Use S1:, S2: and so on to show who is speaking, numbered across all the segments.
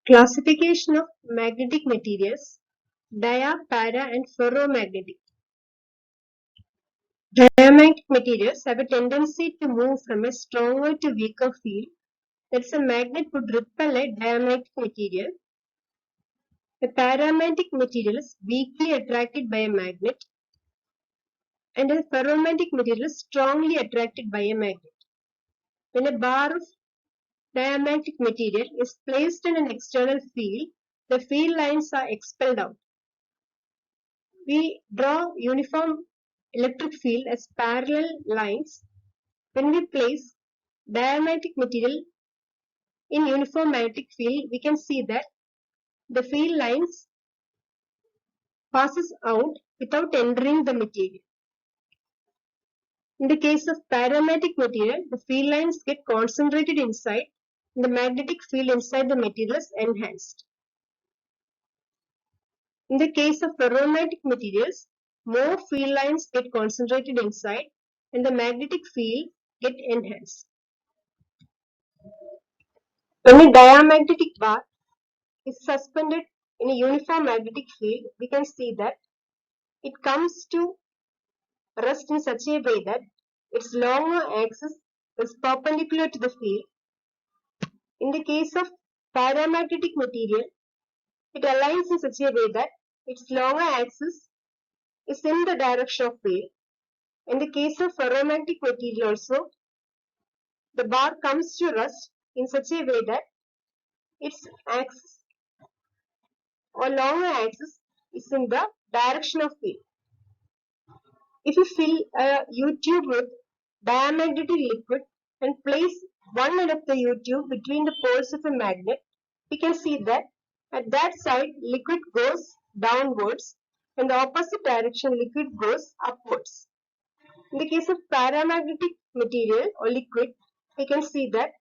S1: Classification of magnetic materials: dia, para, and ferromagnetic. Diamagnetic materials have a tendency to move from a stronger to weaker field. That's a magnet would repel a diamagnetic material. A paramagnetic material is weakly attracted by a magnet, and a ferromagnetic material is strongly attracted by a magnet. When a bar of diamagnetic material is placed in an external field, the field lines are expelled out. We draw uniform electric field as parallel lines. When we place diamagnetic material in uniform magnetic field, we can see that the field lines passes out without entering the material. In the case of paramagnetic material, the field lines get concentrated inside and the magnetic field inside the material is enhanced. In the case of ferromagnetic materials, more field lines get concentrated inside and the magnetic field get enhanced. When a diamagnetic bar is suspended in a uniform magnetic field, we can see that it comes to rest in such a way that its longer axis is perpendicular to the field. In the case of paramagnetic material, it aligns in such a way that its longer axis is in the direction of field. In the case of ferromagnetic material also, the bar comes to rest in such a way that its axis or longer axis is in the direction of field. If you fill a U-tube with diamagnetic liquid and place one end of the U-tube between the poles of a magnet, we can see that at that side liquid goes downwards and the opposite direction liquid goes upwards. In the case of paramagnetic material or liquid, we can see that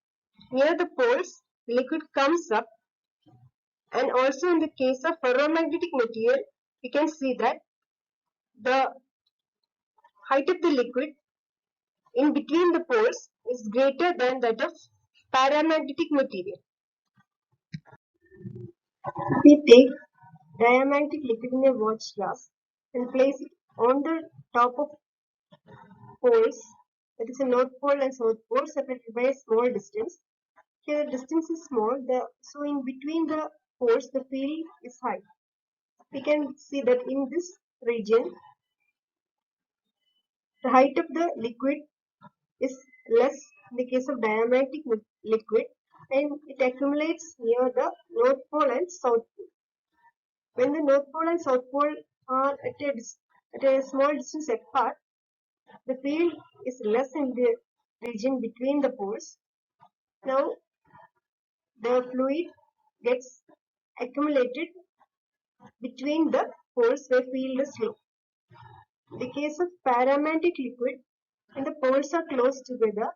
S1: near the poles liquid comes up, and also in the case of ferromagnetic material, we can see that the height of the liquid in between the poles is greater than that of paramagnetic material. If we take diamagnetic liquid in a watch glass and place it on the top of poles, that is a north pole and south pole separated by a small distance. Here the distance is small, so in between the poles the field is high. We can see that in this region the height of the liquid is less in the case of diamagnetic liquid, and it accumulates near the north pole and south pole. When the north pole and south pole are at a small distance apart, the field is less in the region between the poles. Now the fluid gets accumulated between the poles where field is low. In the case of paramagnetic liquid, when the poles are close together,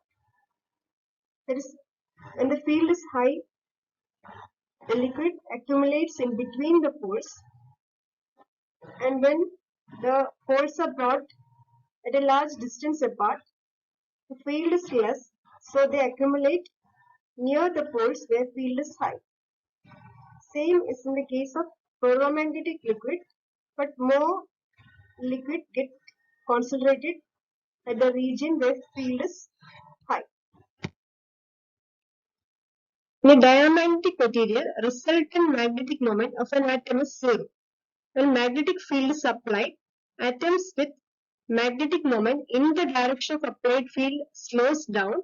S1: when the field is high, the liquid accumulates in between the poles, and when the poles are brought at a large distance apart, the field is less, so they accumulate near the poles where field is high. Same is in the case of ferromagnetic liquid, but more liquid get concentrated at the region where field is high. In a diamagnetic material, resultant magnetic moment of an atom is zero. When magnetic field is applied, atoms with magnetic moment in the direction of applied field slows down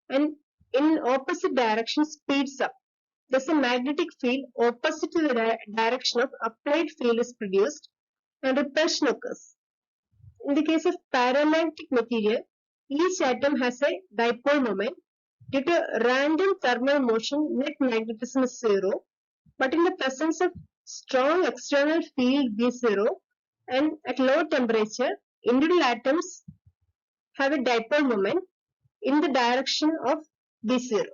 S1: and in opposite direction speeds up. Thus a magnetic field opposite to the direction of applied field is produced and repulsion occurs. In the case of paramagnetic material, each atom has a dipole moment. Due to random thermal motion, net magnetism is zero, but in the presence of strong external field V0 and at low temperature, individual atoms have a dipole moment in the direction of V0.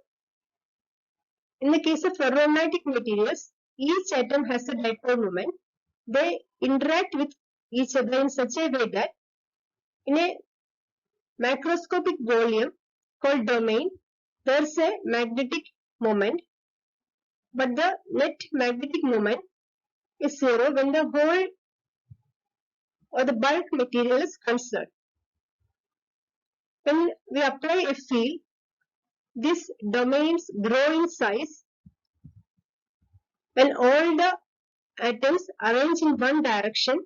S1: In the case of ferromagnetic materials, each atom has a dipole moment. They interact with each other in such a way that in a macroscopic volume called domain, there is a magnetic moment. but the net magnetic moment is zero when the whole or the bulk material is concerned. When we apply a field, these domains grow in size when all the atoms arrange in one direction.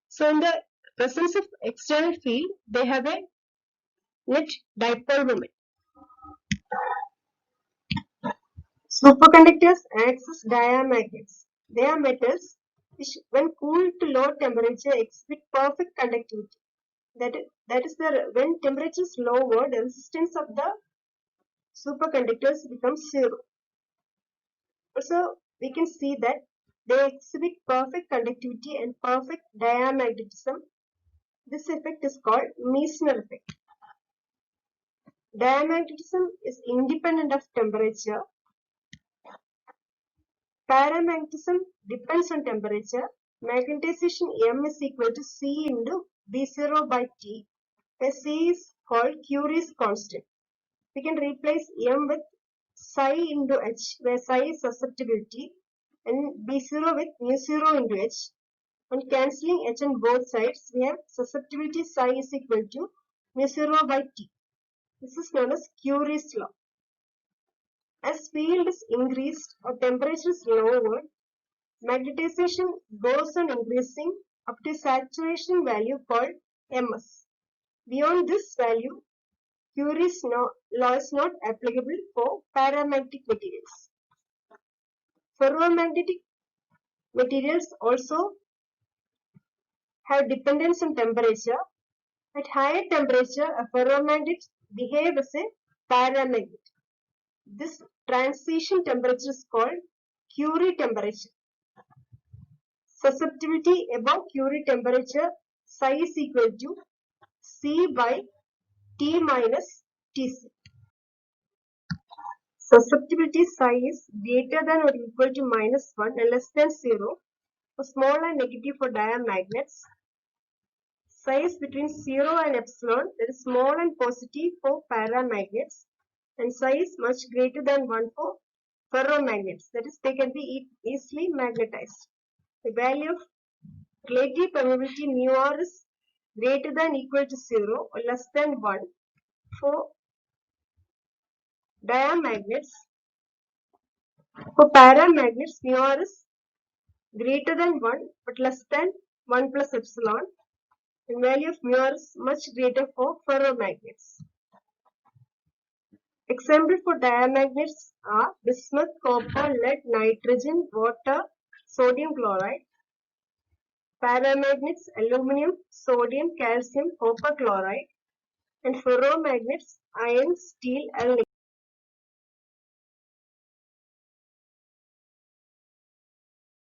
S1: So in the presence of external field, they have a net dipole moment. Superconductors act as diamagnets. They are metals which, when cooled to low temperature, exhibit perfect conductivity. That is, when temperature is lower, the resistance of the superconductors becomes zero. Also, we can see that they exhibit perfect conductivity and perfect diamagnetism. This effect is called Meissner effect. Diamagnetism is independent of temperature. Paramagnetism depends on temperature. Magnetization M is equal to C into B0 by T, where C is called Curie's constant. We can replace M with psi into H, where psi is susceptibility, and B0 with mu0 into H. On cancelling H on both sides, we have susceptibility psi is equal to mu0 by T. This is known as Curie's law. As field is increased or temperature is lowered, magnetization goes on increasing up to saturation value called Ms. Beyond this value, Curie's law is not applicable for paramagnetic materials. Ferromagnetic materials also have dependence on temperature. At higher temperature, a ferromagnet behaves as a paramagnet. This transition temperature is called Curie temperature. Susceptibility above Curie temperature, psi is equal to C by T minus Tc. Susceptibility psi is greater than or equal to minus 1 and less than 0 for small and negative for diamagnets. Psi is between 0 and epsilon, that is small and positive for paramagnets, and psi is much greater than 1 for ferromagnets, that is they can be easily magnetized. The value of relative permeability mu r is greater than equal to 0 or less than 1 for diamagnets. For paramagnets, mu r is greater than 1 but less than 1 plus epsilon, and value of mu r is much greater for ferromagnets. Examples for diamagnets are bismuth, copper, lead, nitrogen, water, sodium chloride. Paramagnets, aluminum, sodium, calcium, copper chloride. And ferromagnets, iron, steel, aluminum.